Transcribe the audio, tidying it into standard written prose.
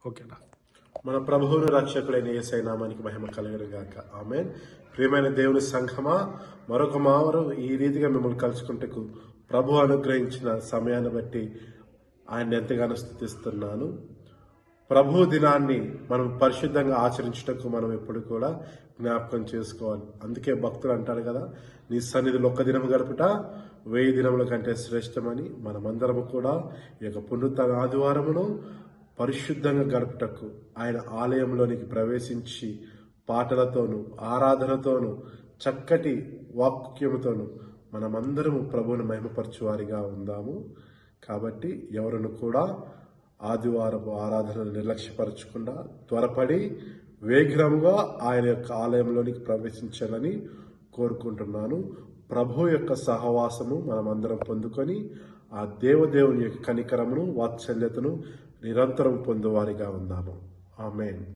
ఓకేనా. మన ప్రభువును రక్షకుడైన యేసయ్య నామానికి మహిమ కలుగును గాక. ఆమేన్. ప్రియమైన దేవుని సంఘమా, మరొక మారు ఈ రీతిగా మిమ్మల్ని కలుసుకుంటకు ప్రభు అనుగ్రహించిన సమయాన్ని బట్టి ఆయన ఎంతగానో స్తుతిస్తున్నాను. ప్రభు దినాన్ని మనం పరిశుద్ధంగా ఆచరించుటకు మనం ఎప్పుడు కూడా జ్ఞాపకం చేసుకోవాలి. అందుకే భక్తులు అంటారు కదా, నీ సన్నిధిలో ఒక్క దినం గడుపుట 1000 దినముల కంటే శ్రేష్టమని. మనమందరము కూడా ఈ యొక్క పునరుత్థాన ఆదివారమును పరిశుద్ధంగా గడుపుటకు ఆయన ఆలయంలోనికి ప్రవేశించి పాటలతోనూ ఆరాధనతోనూ చక్కటి వాక్యముతోనూ మనమందరము ప్రభువును మహిమపరచువారిగా ఉందాము. కాబట్టి ఎవరును కూడా ఆదివారపు ఆరాధనలు నిర్లక్ష్యపరచకుండా త్వరపడి వేగంగా ఆయన యొక్క ఆలయంలోనికి ప్రవేశించాలని కోరుకుంటున్నాను. ప్రభు యొక్క సహవాసము మనమందరం పొందుకొని ఆ దేవదేవుని యొక్క కనికరమును వాత్సల్యతను నిరంతరం పొందువారిగా ఉందాము. ఆమేన్.